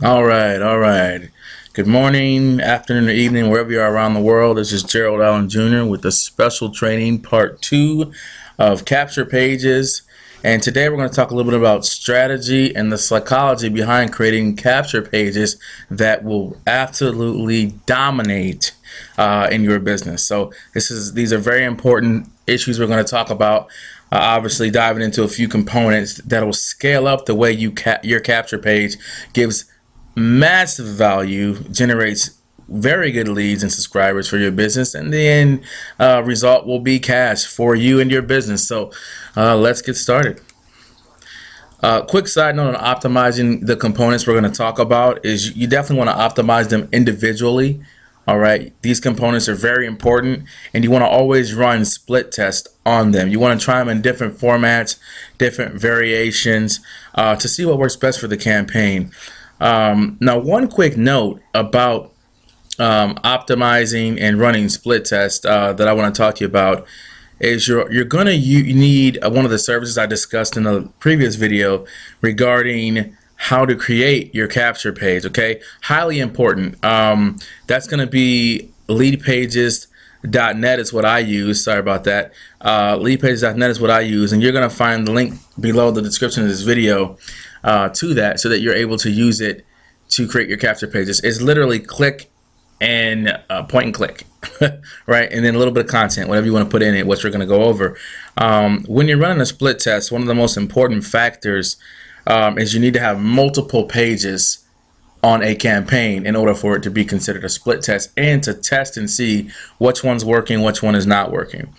All right, all right. Good morning, afternoon, or evening, wherever you are around the world. This is Gerald Allen Jr. with the special training part two of Capture Pages. And today we're going to talk a little bit about strategy and the psychology behind creating capture pages that will absolutely dominate in your business. So these are very important issues we're going to talk about. Obviously, diving into a few components that will scale up the way your capture page gives massive value, generates very good leads and subscribers for your business, and the end result will be cash for you and your business. So let's get started. Quick side note on optimizing the components we're going to talk about is you definitely want to optimize them individually. All right, these components are very important, and you want to always run split tests on them. You want to try them in different formats, different variations to see what works best for the campaign. Now, one quick note about optimizing and running split tests that I want to talk to you about is you're gonna you need one of the services I discussed in a previous video regarding how to create your capture page. Okay, highly important. That's gonna be leadpages.net is what I use. Sorry about that. Leadpages.net is what I use, and you're gonna find the link below the description of this video to that, so that you're able to use it to create your capture pages. It's literally click and point and click, right? And then a little bit of content, whatever you want to put in it, what you're going to go over. When you're running a split test, one of the most important factors is you need to have multiple pages on a campaign in order for it to be considered a split test and to test and see which one's working, which one is not working.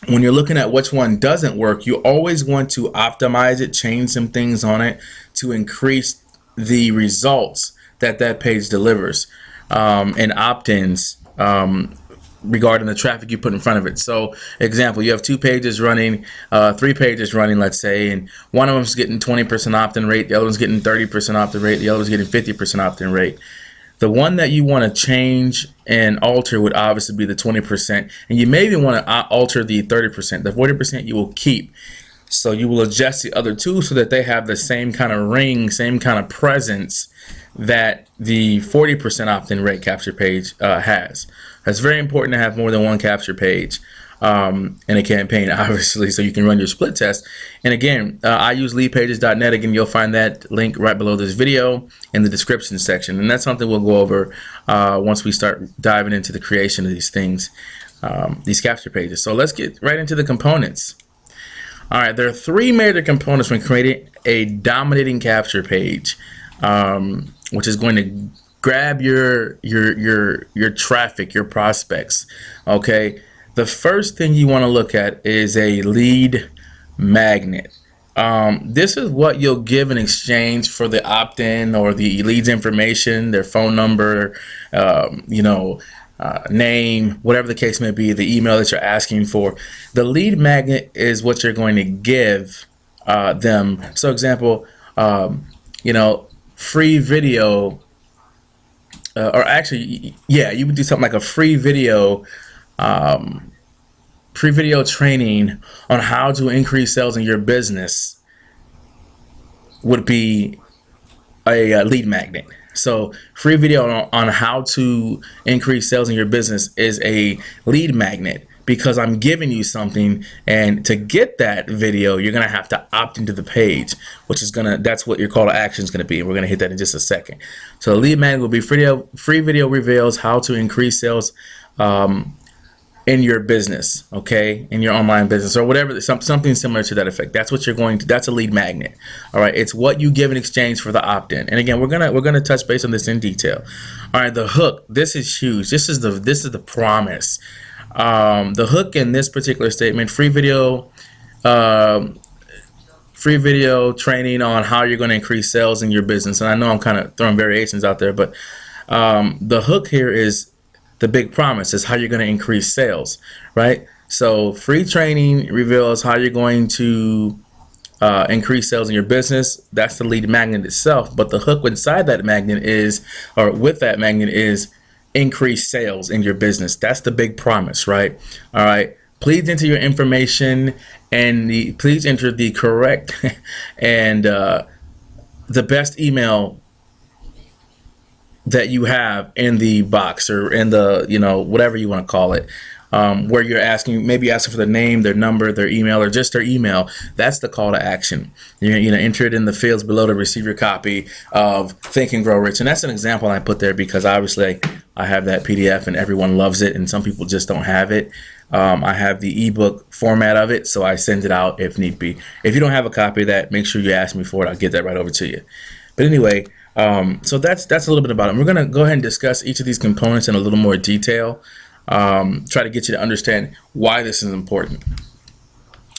When you're looking at which one doesn't work, you always want to optimize it, change some things on it to increase the results that page delivers, and opt-ins regarding the traffic you put in front of it. So, example, you have two pages running, three pages running, let's say, and one of them's getting 20% opt-in rate, the other one's getting 30% opt-in rate, the other one's getting 50% opt-in rate. The one that you want to change and alter would obviously be the 20%, and you may even want to alter the 30%. The 40% you will keep. So you will adjust the other two so that they have the same kind of ring, same kind of presence that the 40% opt-in rate capture page has. It's very important to have more than one capture page in a campaign, obviously, so you can run your split test. And again, I use leadpages.net. Again, you'll find that link right below this video in the description section. And that's something we'll go over once we start diving into the creation of these things, these capture pages. So let's get right into the components. All right, there are three major components when creating a dominating capture page, which is going to grab your traffic, your prospects. Okay, the first thing you want to look at is a lead magnet. This is what you'll give in exchange for the opt-in or the lead's information, their phone number, name, whatever the case may be, the email that you're asking for. The lead magnet is what you're going to give them. So, example, free video, or actually, yeah, you would do something like a free video training on how to increase sales in your business would be a lead magnet. So free video on how to increase sales in your business is a lead magnet because I'm giving you something, and to get that video, you're gonna have to opt into the page, that's what your call to action is gonna be. We're gonna hit that in just a second. So the lead magnet will be free video reveals how to increase sales in your business, okay, in your online business or whatever, something similar to that effect. That's what that's a lead magnet. All right, it's what you give in exchange for the opt-in. And again, we're gonna touch base on this in detail. All right, the hook. This is huge. This is the promise. The hook in this particular statement: free video training on how you're going to increase sales in your business. And I know I'm kind of throwing variations out there, but the hook here is the big promise, is how you're going to increase sales, right? So free training reveals how you're going to increase sales in your business. That's the lead magnet itself. But the hook inside that magnet is, or with that magnet is, increase sales in your business. That's the big promise, right? All right. Please enter your information and please enter the correct and the best email that you have in the box, or in the, whatever you want to call it, where you're asking, maybe asking for their name, their number, their email, or just their email. That's the call to action. Enter it in the fields below to receive your copy of Think and Grow Rich. And that's an example I put there because obviously I have that PDF and everyone loves it, and some people just don't have it. I have the ebook format of it, so I send it out if need be. If you don't have a copy of that, make sure you ask me for it. I'll get that right over to you. But anyway, so that's a little bit about it. We're going to go ahead and discuss each of these components in a little more detail. Try to get you to understand why this is important.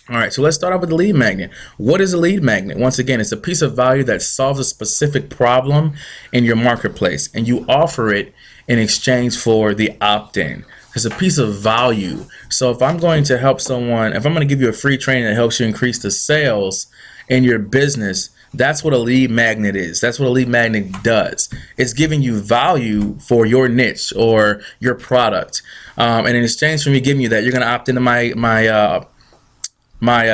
All right, so let's start off with the lead magnet. What is a lead magnet? Once again, it's a piece of value that solves a specific problem in your marketplace, and you offer it in exchange for the opt-in. It's a piece of value. So if I'm going to help someone, if I'm going to give you a free training that helps you increase the sales in your business, that's what a lead magnet is. That's what a lead magnet does. It's giving you value for your niche or your product. And in exchange for me giving you that, you're going to opt into my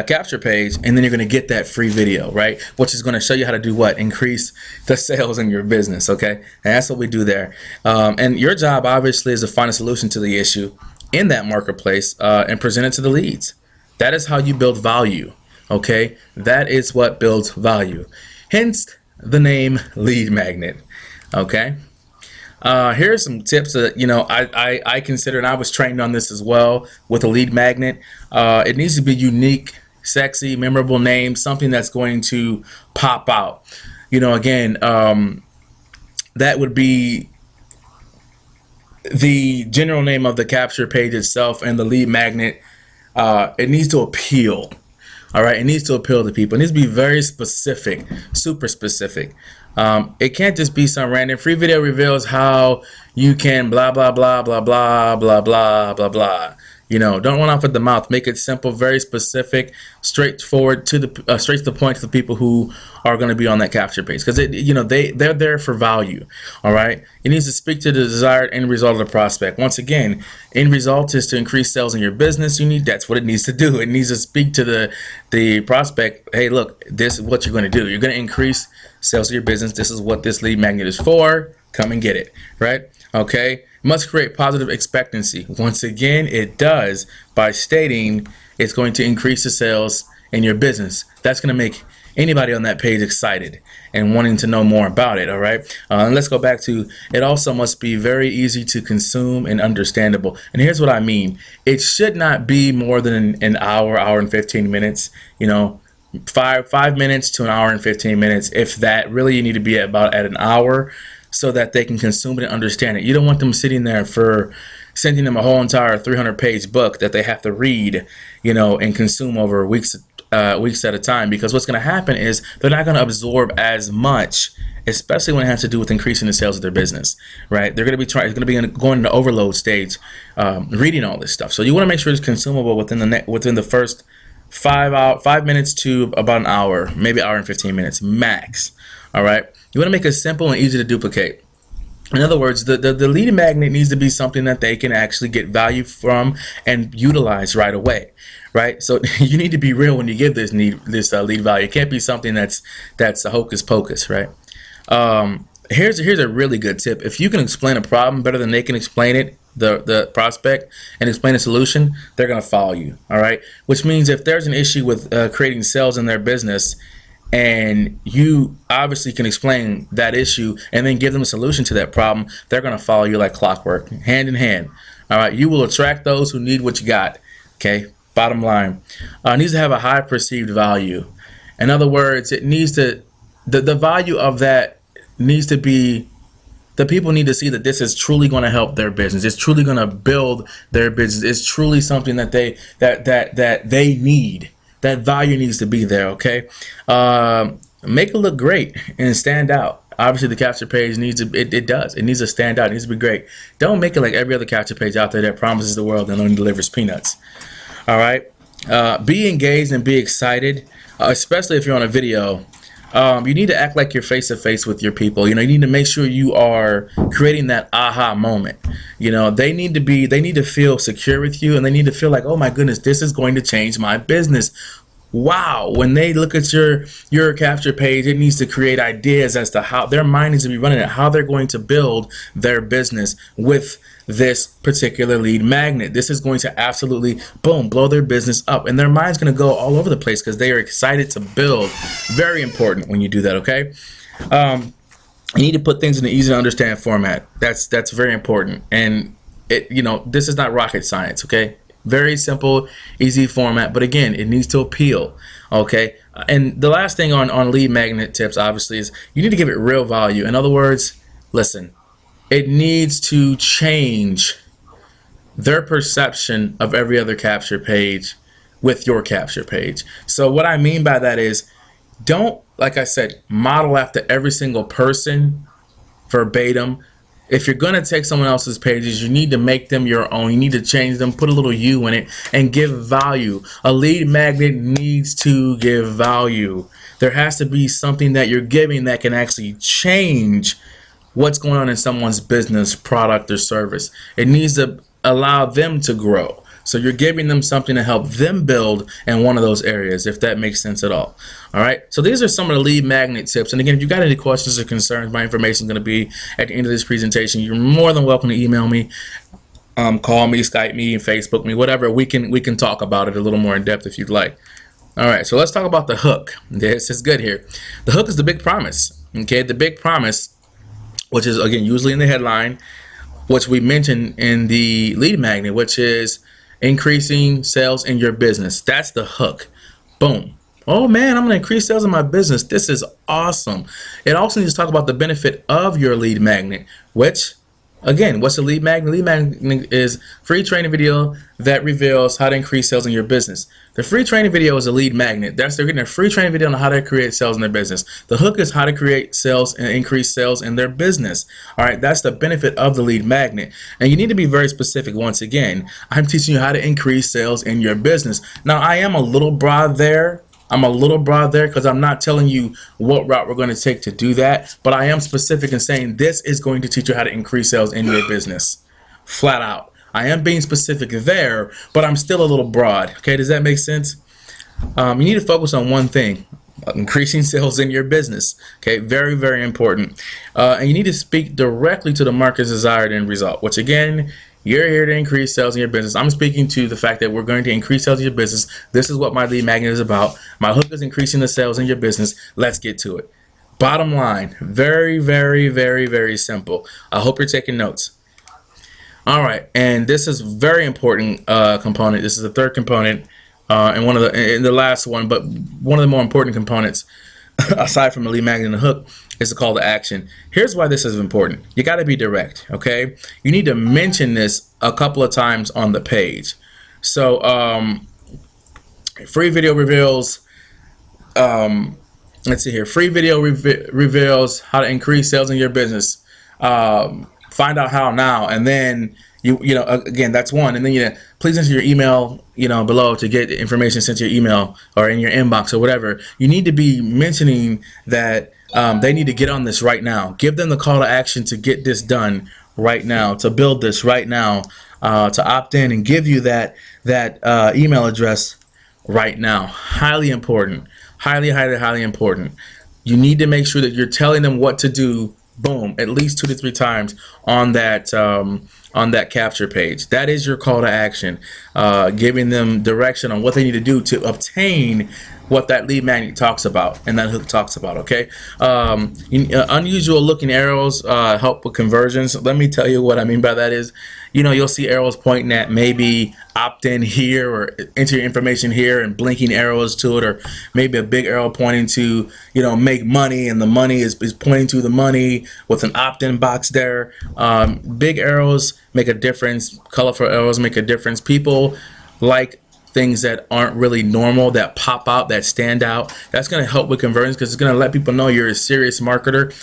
capture page, and then you're going to get that free video, right? Which is going to show you how to do what? Increase the sales in your business, okay? And that's what we do there. And your job, obviously, is to find a solution to the issue in that marketplace and present it to the leads. That is how you build value. Okay, that is what builds value. Hence the name lead magnet. Okay, here are some tips that I consider, and I was trained on this as well with a lead magnet. It needs to be unique, sexy, memorable name, something that's going to pop out. Again, that would be the general name of the capture page itself, and the lead magnet. It needs to appeal. All right, it needs to appeal to people. It needs to be very specific, super specific. It can't just be some random free video reveals how you can blah, blah, blah, blah, blah, blah, blah, blah, blah. Don't run off at the mouth. Make it simple, very specific, straightforward, straight to the point to the people who are going to be on that capture page, because they're there for value. All right, it needs to speak to the desired end result of the prospect. Once again, end result is to increase sales in your business. That's what it needs to do. It needs to speak to the prospect. Hey, look, this is what you're going to do. You're going to increase sales in your business. This is what this lead magnet is for. Come and get it. Right? Okay. Must create positive expectancy. Once again, it does by stating it's going to increase the sales in your business. That's going to make anybody on that page excited and wanting to know more about it. All right. And let's go back to, it also must be very easy to consume and understandable. And here's what I mean. It should not be more than an hour and 15 minutes, 5 minutes to an hour and 15 minutes. If that, really, you need to be at an hour, so that they can consume it and understand it. You don't want them sitting there for sending them a whole entire 300-page book that they have to read, and consume over weeks at a time. Because what's going to happen is they're not going to absorb as much, especially when it has to do with increasing the sales of their business. Right? They're going to be going into overload stage, reading all this stuff. So you want to make sure it's consumable within the first 5 minutes to about an hour, maybe hour and 15 minutes max. All right. You want to make it simple and easy to duplicate. In other words, the lead magnet needs to be something that they can actually get value from and utilize right away, right? So you need to be real when you give this lead value. It can't be something that's a hocus pocus, right? Here's a really good tip. If you can explain a problem better than they can explain it, the prospect, and explain a solution, they're going to follow you. All right, which means if there's an issue with creating sales in their business, and you obviously can explain that issue and then give them a solution to that problem, they're going to follow you like clockwork, hand in hand. All right, you will attract those who need what you got. Okay, bottom line, it needs to have a high perceived value. In other words, it needs to, the value of that needs to be, the people need to see that this is truly going to help their business. It's truly going to build their business. It's truly something that they need. That value needs to be there, okay? Make it look great and stand out. Obviously, the capture page needs to, it does. It needs to stand out. It needs to be great. Don't make it like every other capture page out there that promises the world and only delivers peanuts. All right? Be engaged and be excited, especially if you're on a video. You need to act like you're face-to-face with your people. You need to make sure you are creating that aha moment. They need to feel secure with you, and they need to feel like, oh my goodness, this is going to change my business. wow, when they look at your capture page, it needs to create ideas as to how their mind needs to be running it, how they're going to build their business with this particular lead magnet. This is going to absolutely, boom, blow their business up, and their mind's going to go all over the place because they are excited to build. Very important when you do that, okay? You need to put things in an easy to understand format. That's very important. And this is not rocket science, okay? Very simple, easy format, but again, it needs to appeal, okay? And the last thing on lead magnet tips, obviously, is you need to give it real value. In other words, listen, it needs to change their perception of every other capture page with your capture page. So what I mean by that is, don't, like I said, model after every single person verbatim. If you're going to take someone else's pages, you need to make them your own. You need to change them, put a little you in it, and give value. A lead magnet needs to give value. There has to be something that you're giving that can actually change what's going on in someone's business, product, or service. It needs to allow them to grow. So you're giving them something to help them build in one of those areas, if that makes sense at all. All right. So these are some of the lead magnet tips. And again, if you've got any questions or concerns, my information is going to be at the end of this presentation. You're more than welcome to email me, call me, Skype me, Facebook me, whatever. We can talk about it a little more in depth if you'd like. All right. So let's talk about the hook. This is good here. The hook is the big promise. Okay. The big promise, which is, again, usually in the headline, which we mentioned in the lead magnet, which is increasing sales in your business. That's the hook. Boom. Oh man, I'm going to increase sales in my business. This is awesome. It also needs to talk about the benefit of your lead magnet, which, again, what's a lead magnet? Lead magnet is free training video that reveals how to increase sales in your business. The free training video is a lead magnet. They're getting a free training video on how to create sales in their business. The hook is how to create sales and increase sales in their business. All right, that's the benefit of the lead magnet. And you need to be very specific. Once again, I'm teaching you how to increase sales in your business. Now, I am a little broad there. Because I'm not telling you what route we're going to take to do that, but I am specific in saying this is going to teach you how to increase sales in your business. Flat out. I am being specific there, but I'm still a little broad. Okay, does that make sense? You need to focus on one thing: increasing sales in your business. Okay, very, very important. And you need to speak directly to the market's desired end result, which again, you're here to increase sales in your business. I'm speaking to the fact that we're going to increase sales in your business. This is what my lead magnet is about. My hook is increasing the sales in your business. Let's get to it. Bottom line, very, very, very, very simple. I hope you're taking notes. All right, and this is very important component. This is the third component, and the last one, but one of the more important components, aside from the lead magnet and the hook, is the call to action. Here's why this is important. You got to be direct, okay? You need to mention this a couple of times on the page. So, free video reveals, let's see here. Free video reveals how to increase sales in your business. Find out how now, and then again, that's one. And then please enter your email below to get information sent to your email or in your inbox or whatever. You need to be mentioning that they need to get on this right now. Give them the call to action to get this done right now, to build this right now, to opt in and give you that email address right now. Highly important. Highly, highly, highly important. You need to make sure that you're telling them what to do. Boom, at least 2 to 3 times on that capture page. That is your call to action, giving them direction on what they need to do to obtain what that lead magnet talks about and that hook talks about. Okay, unusual looking arrows help with conversions. Let me tell you what I mean by that is, you'll see arrows pointing at maybe opt in here or enter your information here and blinking arrows to it, or maybe a big arrow pointing to make money, and the money is pointing to the money with an opt-in box there. Big arrows make a difference. Colorful arrows make a difference. People like things that aren't really normal, that pop out, that stand out. That's going to help with conversions because it's going to let people know you're a serious marketer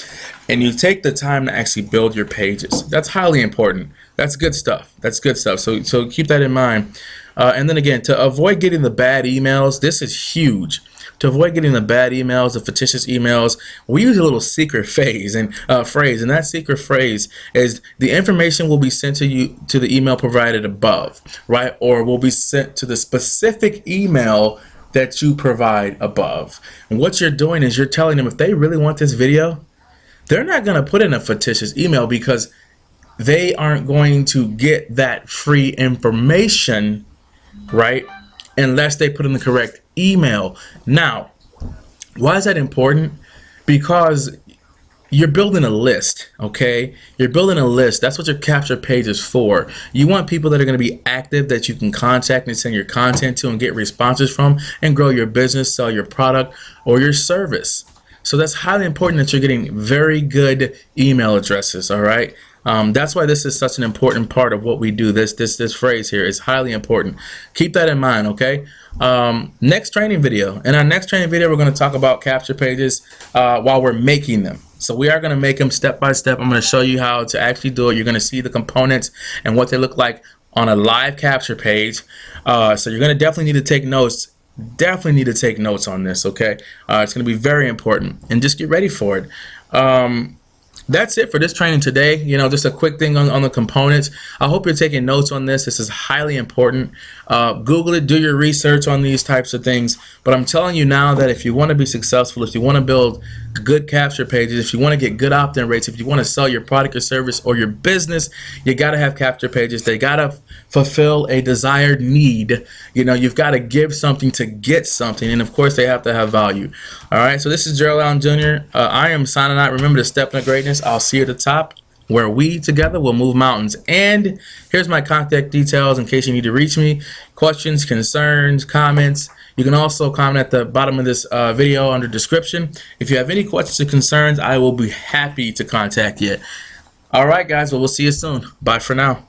and you take the time to actually build your pages. That's highly important. That's good stuff. That's good stuff. So keep that in mind. And then again, to avoid getting the bad emails, this is huge. To avoid getting the bad emails, the fictitious emails, we use a little secret phrase, and that secret phrase is the information will be sent to you to the email provided above, right? Or will be sent to the specific email that you provide above. And what you're doing is you're telling them if they really want this video, they're not going to put in a fictitious email because they aren't going to get that free information, right, unless they put in the correct email. Now, why is that important? Because you're building a list, okay? You're building a list. That's what your capture page is for. You want people that are going to be active that you can contact and send your content to and get responses from and grow your business, sell your product or your service. So that's highly important that you're getting very good email addresses, all right? That's why this is such an important part of what we do. This phrase here is highly important. Keep that in mind, okay? Next training video. In our next training video, we're going to talk about capture pages while we're making them. So we are going to make them step by step. I'm going to show you how to actually do it. You're going to see the components and what they look like on a live capture page. So you're going to definitely need to take notes. Definitely need to take notes on this, okay? It's going to be very important, and just get ready for it. That's it for this training today. You know, just a quick thing on the components. I hope you're taking notes on this. This is highly important. Google it, do your research on these types of things. But I'm telling you now that if you want to be successful, if you want to build good capture pages, if you want to get good opt-in rates, if you want to sell your product or service or your business, you got to have capture pages. They got to fulfill a desired need. You know, you've got to give something to get something, and of course they have to have value. All right, so this is Gerald Allen Jr. I am signing out. Remember to step into greatness. I'll see you at the top, where we together will move mountains. And here's my contact details in case you need to reach me. Questions, concerns, comments. You can also comment at the bottom of this video under description. If you have any questions or concerns, I will be happy to contact you. All right, guys, well, we'll see you soon. Bye for now.